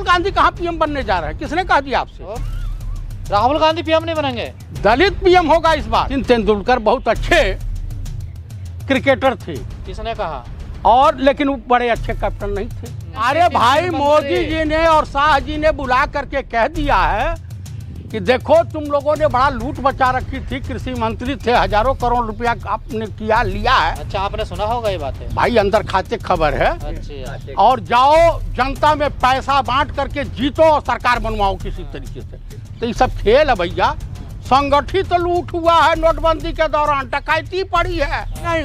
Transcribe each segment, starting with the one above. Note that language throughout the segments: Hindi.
गांधी कहाँ पीएम बनने जा रहे हैं? किसने कहा दिया आपसे? राहुल गांधी पीएम नहीं बनेंगे? दलित पीएम होगा इस बार। सचिन तेंदुलकर बहुत अच्छे क्रिकेटर थे। किसने कहा? और लेकिन वो बड़े अच्छे कैप्टन नहीं थे। अरे भाई मोदी जी ने और शाह जी ने बुला करके कह दिया है कि देखो तुम लोगों ने बड़ा लूट मचा रखी थी, कृषि मंत्री थे, हजारों करोड़ रुपया आपने किया लिया है। अच्छा, आपने सुना होगा ये बातें? भाई अंदर खाते खबर है। अच्छा। और जाओ जनता में पैसा बांट करके जीतो और सरकार बनवाओ किसी तरीके से। तो ये सब खेल है भैया। संगठित लूट हुआ है नोटबंदी के दौरान, डकैती पड़ी है। नहीं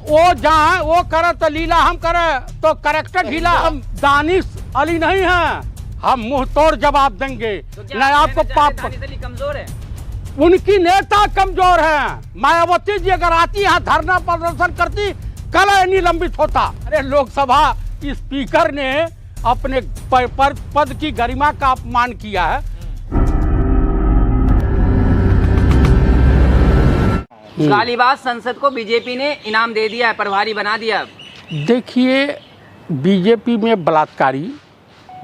वो जहाँ वो करे तो लीला, हम करे तो करेक्टर ढीला। हम दानिश अली नहीं है, हम मुंह तोड़ जवाब देंगे। न आपको पाप कमजोर है, उनकी नेता कमजोर है। मायावती जी अगर आती यहाँ धरना प्रदर्शन करती, कल निलंबित होता। अरे लोकसभा स्पीकर ने अपने पद की गरिमा का अपमान किया है। गालीबाज संसद को बीजेपी ने इनाम दे दिया है, प्रभारी बना दिया। देखिए बीजेपी में बलात्कारी,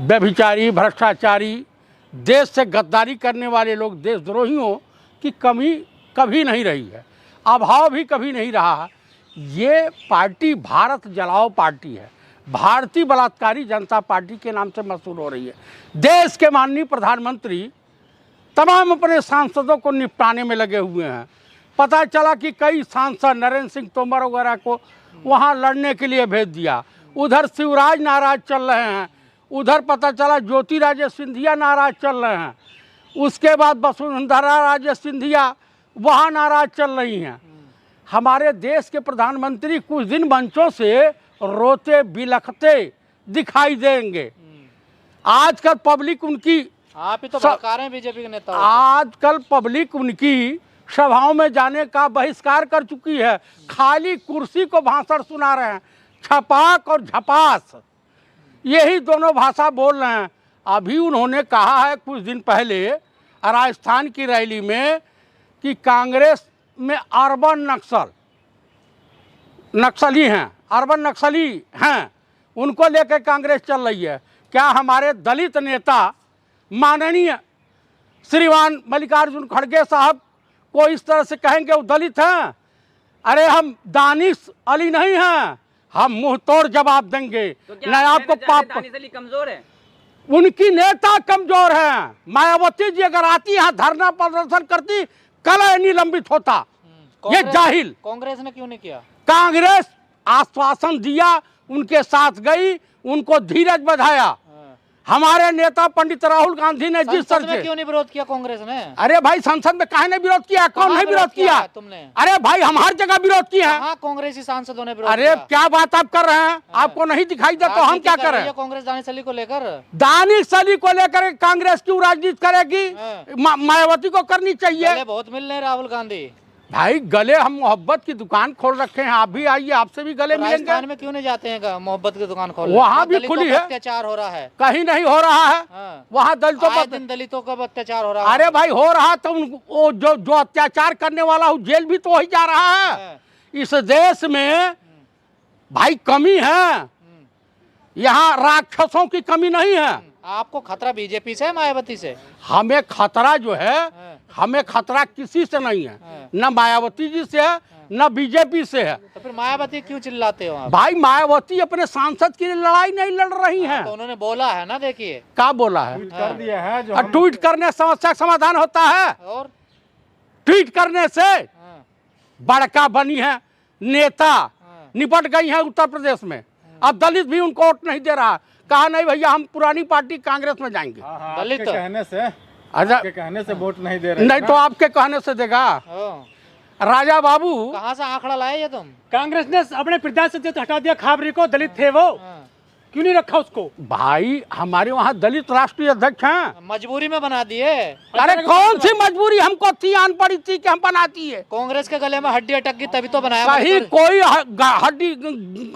व्यभिचारी, भ्रष्टाचारी, देश से गद्दारी करने वाले लोग, देशद्रोहियों की कमी कभी नहीं रही है, अभाव भी कभी नहीं रहा है। ये पार्टी भारत जलाओ पार्टी है, भारतीय बलात्कारी जनता पार्टी के नाम से मशहूर हो रही है। देश के माननीय प्रधानमंत्री तमाम अपने सांसदों को निपटाने में लगे हुए हैं। पता चला कि कई सांसद नरेंद्र सिंह तोमर वगैरह को वहाँ लड़ने के लिए भेज दिया। उधर शिवराज नाराज चल रहे हैं, उधर पता चला ज्योतिरादित्य सिंधिया नाराज चल रहे हैं, उसके बाद वसुंधरा राजे सिंधिया वहाँ नाराज चल रही हैं। हमारे देश के प्रधानमंत्री कुछ दिन मंचों से रोते बिलखते दिखाई देंगे। आजकल पब्लिक उनकी, आप ही तो भड़का रहे हैं बीजेपी के नेता। आजकल पब्लिक उनकी सभाओं में जाने का बहिष्कार कर चुकी है। खाली कुर्सी को भाषण सुना रहे हैं, छपाक और झपास, यही दोनों भाषा बोल रहे हैं। अभी उन्होंने कहा है कुछ दिन पहले राजस्थान की रैली में कि कांग्रेस में अर्बन नक्सली हैं, अर्बन नक्सली हैं, उनको लेकर कांग्रेस चल रही है। क्या हमारे दलित नेता माननीय श्रीमान मल्लिकार्जुन खड़गे साहब को इस तरह से कहेंगे वो दलित हैं? अरे हम दानिश अली नहीं हैं, हम मुंह तोड़ जवाब देंगे। न आपको पाप, कमजोर है, उनकी नेता कमजोर है। मायावती जी अगर आती यहाँ धरना प्रदर्शन करती, कल निलंबित होता। ये जाहिल। कांग्रेस ने क्यों नहीं किया? कांग्रेस आश्वासन दिया, उनके साथ गई, उनको धीरज बधाया। हमारे नेता पंडित राहुल गांधी ने जिस तरह से क्यों नहीं विरोध किया कांग्रेस ने? अरे भाई संसद में काहे ने विरोध किया? कौन नहीं विरोध किया तुमने? अरे भाई हम हर जगह विरोध किए हैं। कांग्रेसी सांसदों ने विरोध अरे क्या बात आप कर रहे हैं? आपको नहीं दिखाई दे तो हम क्या कर रहे हैं? कांग्रेस दानिश अली को लेकर, दानिश अली को लेकर कांग्रेस क्यों राजनीति करेगी? मायावती को करनी चाहिए। बहुत मिल रहे राहुल गांधी। भाई गले हम मोहब्बत की दुकान खोल रखे हैं, आप भी आइए, आपसे भी गले मिलेंगे। राजस्थान में क्यों नहीं जाते हैं मोहब्बत की दुकान खोल? वहाँ भी खुली है। अत्याचार हो रहा है, कहीं नहीं हो रहा है। वहाँ दलितों पर दलितों का अत्याचार हो रहा है। अरे भाई हो रहा तो वो जो अत्याचार करने वाला हो जेल भी तो वही जा रहा है। इस देश में भाई कमी है, यहाँ राक्षसों की कमी नहीं है। आपको खतरा बीजेपी से, मायावती से? हमें खतरा जो है, हमें खतरा किसी से नहीं है, न मायावती जी से है न बीजेपी से है। तो फिर मायावती क्यों चिल्लाते हो आप? भाई मायावती अपने सांसद की लड़ाई नहीं लड़ रही हैं। तो उन्होंने बोला है ना, देखिए क्या बोला है? ट्वीट कर दिया है जो ट्वीट करने से समस्या का समाधान होता है? और ट्वीट करने से बड़का बनी है, नेता निपट गई है उत्तर प्रदेश में। अब दलित भी उनको वोट नहीं दे रहा। कहा नहीं भैया हम पुरानी पार्टी कांग्रेस में जाएंगे। दलित कहने से, अच्छा आपके कहने से वोट नहीं दे रहे। नहीं तो आपके कहने से देगा। राजा बाबू कहाँ से आंकड़ा लाए ये तुम? कांग्रेस ने अपने प्रदेश से हटा दिया खाबरी को, दलित थे वो, क्यों नहीं रखा उसको? भाई हमारे वहाँ दलित राष्ट्रीय अध्यक्ष हैं। मजबूरी में बना दिए। अरे कौन सी मजबूरी हमको थी आन पड़ी थी कि हम बनाती है? कांग्रेस के गले में हड्डी अटक गई तभी तो बनाया। कहीं कोई हड्डी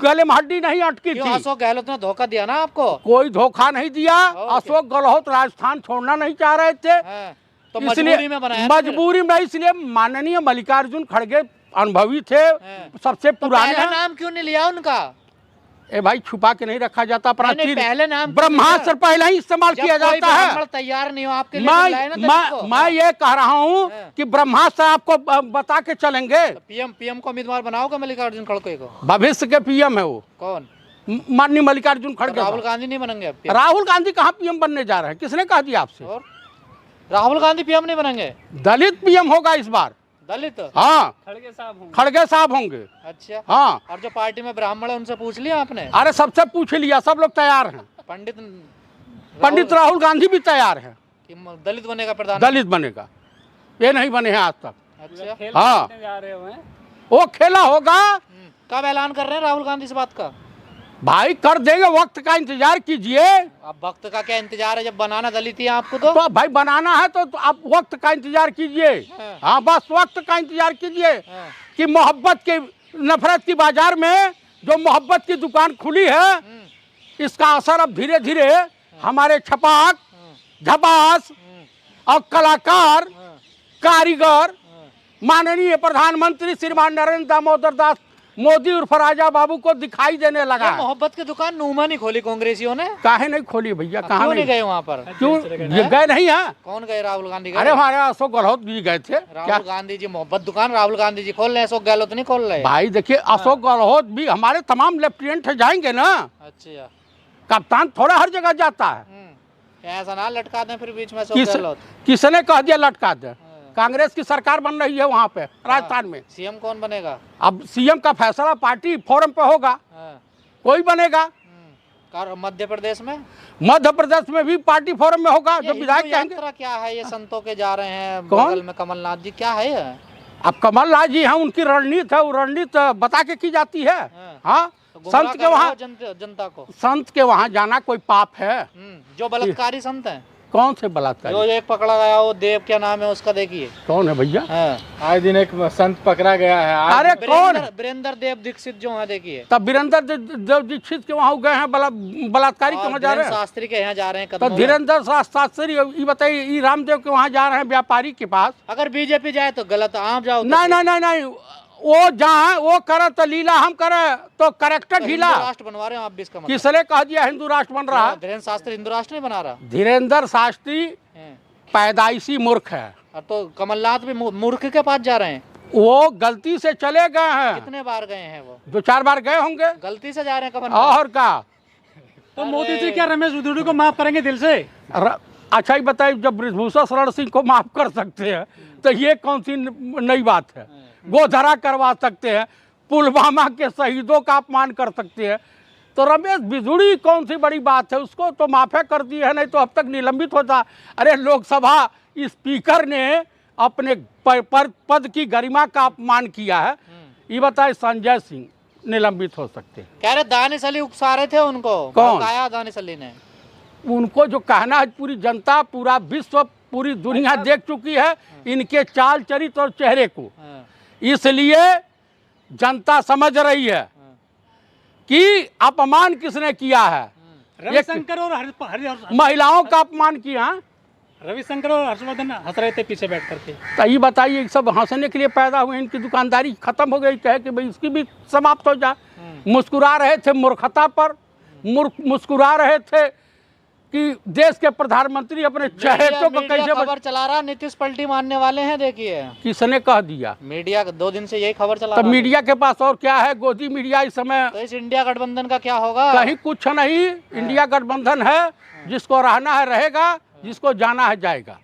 गले में हड्डी नहीं अटकी थी। अशोक गहलोत ने धोखा दिया ना आपको? कोई धोखा नहीं दिया। अशोक गहलोत राजस्थान छोड़ना नहीं चाह रहे थे, तो मजबूरी में बनाया। मजबूरी में, इसलिए माननीय मल्लिकार्जुन खड़गे अनुभवी थे, सबसे पुराने नाम क्यों नहीं लिया उनका? ए भाई छुपा के नहीं रखा जाता, नहीं, प्राचीन पहले नाम ब्रह्मास्त्र पहले ही इस्तेमाल जब किया कोई जाता है। ब्राह्मण तैयार नहीं हो आपके लिए लाए ना दलित को। मैं ये कह रहा हूँ हाँ। कि ब्रह्मास्त्र आपको बता के चलेंगे। पीएम को उम्मीदवार बनाओगे मल्लिकार्जुन खड़गे को? भविष्य के पीएम है वो, कौन? माननीय मल्लिकार्जुन खड़गे। राहुल गांधी नहीं बनेंगे अब PM? राहुल गांधी कहाँ पीएम बनने जा रहे हैं, किसने कह दिया आपसे? और राहुल गांधी पीएम नहीं बनेंगे? दलित पीएम होगा इस बार। दलित? हाँ, खड़गे साहब होंगे। अच्छा। हाँ, और जो पार्टी में ब्राह्मण है उनसे पूछ लिया आपने? अरे सबसे पूछ लिया, सब लोग तैयार हैं। पंडित राहुल गांधी भी तैयार है, कि दलित बनेगा प्रधान? दलित बनेगा। ये नहीं बने हैं आज तक। अच्छा। हाँ, वो खेला होगा। कब ऐलान कर रहे हैं राहुल गांधी इस बात का? भाई कर देंगे, वक्त का इंतजार कीजिए। अब वक्त का क्या इंतजार है, जब बनाना दलित ही है आपको तो? तो भाई बनाना है तो आप वक्त का इंतजार कीजिए। हाँ। हाँ, बस वक्त का इंतजार कीजिए हाँ। कि मोहब्बत की, नफरत की बाजार में जो मोहब्बत की दुकान खुली है, इसका असर अब धीरे धीरे हमारे छपाक, झपास और कलाकार, कारीगर, माननीय प्रधानमंत्री श्रीमान नरेंद्र दामोदर दास मोदी उर्फ राजा बाबू को दिखाई देने लगा ये है। मोहब्बत की दुकान नुमा नहीं खोली कांग्रेसियों ने? काहे नहीं खोली भैया, कहाँ क्यों नहीं नहीं गए वहाँ पर? क्यों ये गए नहीं हैं? कौन गए? राहुल गांधी गए? अरे हमारे अशोक गहलोत भी गए थे। क्या राहुल गांधी जी मोहब्बत दुकान राहुल गांधी जी खोल रहे हैं, अशोक गहलोत नहीं खोल रहे? भाई देखिए, अशोक गहलोत भी, हमारे तमाम लेफ्टिनेंट जाएंगे ना। अच्छा। कप्तान थोड़ा हर जगह जाता है। ऐसा ना लटका दें फिर बीच में अशोक किस गहलोत। किसने कह दिया लटका दे? कांग्रेस की सरकार बन रही है वहाँ पे राजस्थान में। सीएम कौन बनेगा? अब सीएम का फैसला पार्टी फोरम पे होगा, कोई बनेगा। मध्य प्रदेश में? मध्य प्रदेश में भी पार्टी फोरम में होगा, जो विधायक कहेंगे। यात्रा क्या है ये संतों के जा रहे हैं कौन? बगल में कमलनाथ जी, क्या है ये? अब कमलनाथ जी हैं, उनकी रणनीति है, वो रणनीति बता के की जाती है। हाँ, तो गुमराह संत कर के वहाँ, रहे हो जनता को। संत के वहाँ जाना कोई पाप है? जो बलात्कारी संत हैं, कौन से बलात्कारी? जो एक पकड़ा गया वो देव क्या नाम है उसका, देखिए कौन है भैया? आए दिन एक संत पकड़ा गया है। अरे कौन? वीरेंद्र देव दीक्षित जो है, देखिए। तब वीरेंद्र देव दीक्षित के वहाँ गए हैं, बलात्कारी के वहाँ जा रहे हैं। शास्त्री के यहाँ जा रहे हैं तो कदमों में। धीरेन्द्र शास्त्री, ये बताइए, ये रामदेव के वहाँ जा रहे हैं, व्यापारी के पास। अगर बीजेपी जाए तो गलत, आप जाओ तो नहीं नहीं नहीं नहीं, वो जहाँ वो करे तो लीला, हम करे तो करेक्टर ढीला। हिंदू राष्ट्र बनवा रहे हो आप भी, इसका मतलब? किसने कह दिया हिंदू राष्ट्र बन रहा है? धीरेन्द्र शास्त्री हिंदू राष्ट्र नहीं बना रहा? धीरेन्द्र शास्त्री पैदाइशी मूर्ख है। और तो कमलनाथ भी मूर्ख के पास जा रहे हैं? वो गलती से चले गए हैं। कितने बार गए हैं वो? 2-4 बार गए होंगे। गलती से जा रहे हैं कमलनाथ? और का तो मोदी जी क्या रमेश उधड़ी को माफ करेंगे दिल से? अच्छा ही बताइए, जब बृजभूषण शरण सिंह को माफ कर सकते हैं तो ये कौन सी नई बात है? गोधरा करवा सकते हैं, पुलवामा के शहीदों का अपमान कर सकते हैं, तो रमेश बिजुड़ी कौन सी बड़ी बात है? उसको तो माफे कर दी है, नहीं तो अब तक निलंबित होता। अरे लोकसभा स्पीकर ने अपने पद की गरिमा का अपमान किया है, ये बताए संजय सिंह निलंबित हो सकते हैं? कह रहे दानिश अली उकसा रहे थे उनको। कौन? भड़काया दानिश अली ने। उनको जो कहना है, पूरी जनता, पूरा विश्व, पूरी दुनिया देख चुकी है इनके चाल चरित्र और चेहरे को, इसलिए जनता समझ रही है कि अपमान किसने किया है। रविशंकर और महिलाओं का अपमान किया। रविशंकर और हर्षवर्धन हंस रहे थे पीछे बैठ करके। तो ये बताइए, सब हंसने के लिए पैदा हुए, इनकी दुकानदारी खत्म हो गई, कहे कि भाई इसकी भी समाप्त हो जाए। मुस्कुरा रहे थे मूर्खता पर, मुस्कुरा रहे थे कि देश के प्रधानमंत्री अपने चहेतों को कैसे खबर चला रहा, नीतीश पलटी मारने वाले हैं, देखिए। किसने कह दिया? मीडिया 2 दिन से यही खबर चला तो रहा। मीडिया के पास और क्या है? गोदी मीडिया इस समय। तो इस इंडिया गठबंधन का क्या होगा? कहीं कुछ नहीं। इंडिया गठबंधन है, जिसको रहना है रहेगा, जिसको जाना है जाएगा।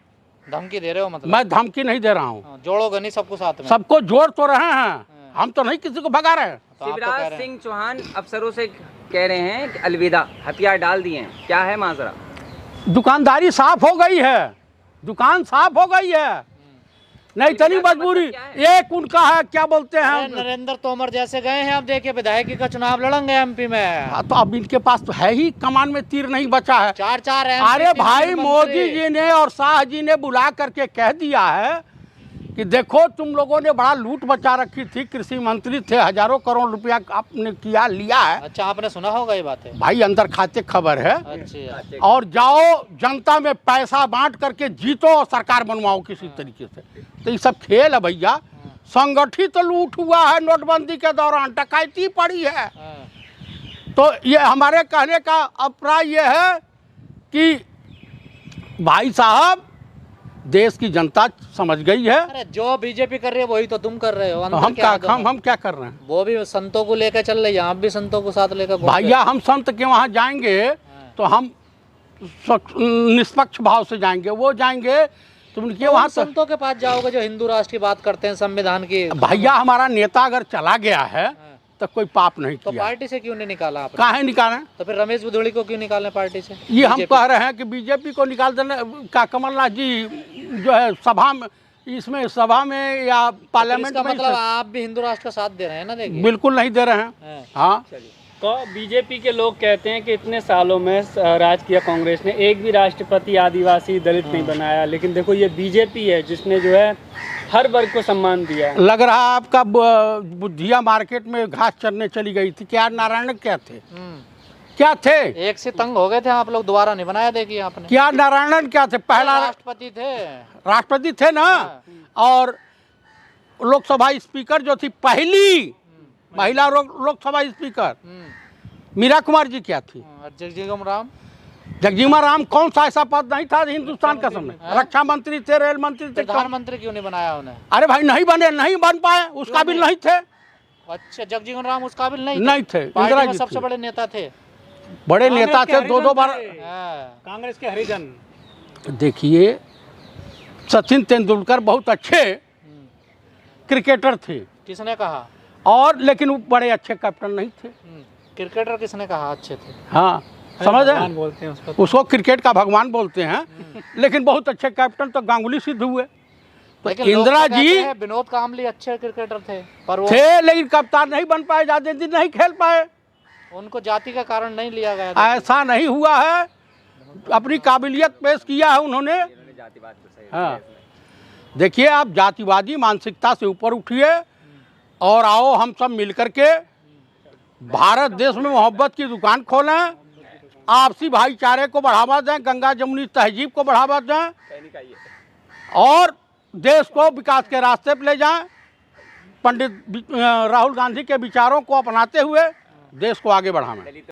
धमकी दे रहे हो मतलब? मैं धमकी नहीं दे रहा हूँ, जोड़ोगे नहीं सबको साथ में? सबको जोड़ तो रहे हैं, हम तो नहीं किसी को भगा रहे हैं। तो आप तो कह शिवराज रहे हैं। सिंह चौहान अफसरों से कह रहे हैं कि अलविदा, हथियार डाल दिए हैं, क्या है माजरा? दुकानदारी साफ हो गई है, दुकान साफ हो गई है, नहीं इतनी मजबूरी। एक उनका है, क्या बोलते हैं, नरेंद्र तोमर जैसे गए हैं, अब देखिए विधायकी का चुनाव लड़ेंगे एमपी में। तो अब इनके पास तो है ही, कमान में तीर नहीं बचा है। 4-4 अरे भाई, मोदी जी ने और शाह जी ने बुला करके कह दिया है कि देखो तुम लोगों ने बड़ा लूट मचा रखी थी, कृषि मंत्री थे, हजारों करोड़ रुपया आपने किया, लिया है। अच्छा, आपने सुना होगा ये बातें? भाई अंदर खाते खबर है। अच्छा, और जाओ जनता में पैसा बांट करके जीतो और सरकार बनवाओ किसी तरीके से। तो ये सब खेल है भैया, संगठित लूट हुआ है। नोटबंदी के दौरान डकैती पड़ी है, तो ये हमारे कहने का अभिप्राय ये है कि भाई साहब देश की जनता समझ गई है। अरे जो बीजेपी कर रही है वही तो तुम कर रहे हो। तो अंतर हम क्या है क्या दोनों? हम क्या कर रहे हैं? वो भी संतों को लेकर चल रही है, आप भी संतों को साथ लेकर घूम रहे हो। भैया हम संत के वहाँ जाएंगे तो हम निष्पक्ष भाव से जाएंगे, वो जाएंगे तो उनके तो वहाँ उन संतों के पास जाओगे जो हिंदू राष्ट्र की बात करते हैं, संविधान की। भैया हमारा नेता अगर चला गया है तो कोई पाप नहीं तो किया। पार्टी से क्यों नहीं निकाला आपने? काहे निकालें? तो फिर रमेश बुधोड़ी को क्यों निकालें पार्टी से? ये हम बीजेपी? कह रहे हैं कि बीजेपी को निकाल देने का कमलनाथ जी जो है सभा में, इसमें सभा में या तो पार्लियामेंट इसका में मतलब आप भी हिंदू राष्ट्र का साथ दे रहे हैं ना? देखिए बिल्कुल नहीं दे रहे हैं। हाँ। हाँ तो बीजेपी के लोग कहते हैं कि इतने सालों में राज किया कांग्रेस ने, एक भी राष्ट्रपति आदिवासी दलित नहीं बनाया, लेकिन देखो ये बीजेपी है जिसने जो है हर वर्ग को सम्मान दिया है। लग रहा है आपका बुद्धिया मार्केट में घास चरने चली गई थी। क्या नारायण क्या थे? क्या थे? एक से तंग हो गए थे आप लोग, दोबारा नहीं बनाया। देखिए आपने, क्या नारायणन क्या थे? पहला राष्ट्रपति थे। राष्ट्रपति थे ना। और लोकसभा स्पीकर जो थी पहली महिला लोकसभा स्पीकर मीरा कुमार जी क्या थी? जगजीवन राम। जगजीवन राम कौन सा ऐसा पद नहीं था हिंदुस्तान का समय? रक्षा मंत्री थे, रेल मंत्री थे। प्रधानमंत्री क्यों नहीं बनाया उन्हें? अरे भाई नहीं बने, नहीं बन पाए, उस काबिल नहीं थे। अच्छा, जगजीवन राम उस काबिल नहीं नहीं थे। पार्टी इंदिरा में जी सबसे थे। बड़े नेता थे। बड़े नेता थे, दो बार। हाँ। कांग्रेस के हरिजन। देखिए सचिन तेंदुलकर बहुत अच्छे क्रिकेटर थे, किसने कहा? और लेकिन वो बड़े अच्छे कैप्टन नहीं थे। क्रिकेटर किसने कहा अच्छे थे? हाँ समझ भगवान रहे? बोलते हैं उसको। उसको क्रिकेट का भगवान बोलते हैं। लेकिन बहुत अच्छे कैप्टन तो गांगुली सिद्ध हुए। तो लेकिन लोग इंदिरा तो कहते जी हैं विनोद कांबली अच्छे क्रिकेटर थे, पर वो थे लेकिन कप्तान नहीं बन पाए, ज्यादा दिन नहीं खेल पाए। उनको जाति का कारण नहीं लिया गया। ऐसा नहीं हुआ है, अपनी काबिलियत पेश किया है उन्होंने। हाँ देखिए, आप जातिवादी मानसिकता से ऊपर उठिए और आओ हम सब मिलकर के भारत देश में मोहब्बत की दुकान खोलें, आपसी भाईचारे को बढ़ावा दें, गंगा जमुनी तहजीब को बढ़ावा दें और देश को विकास के रास्ते पर ले जाएं। पंडित राहुल गांधी के विचारों को अपनाते हुए देश को आगे बढ़ाएं।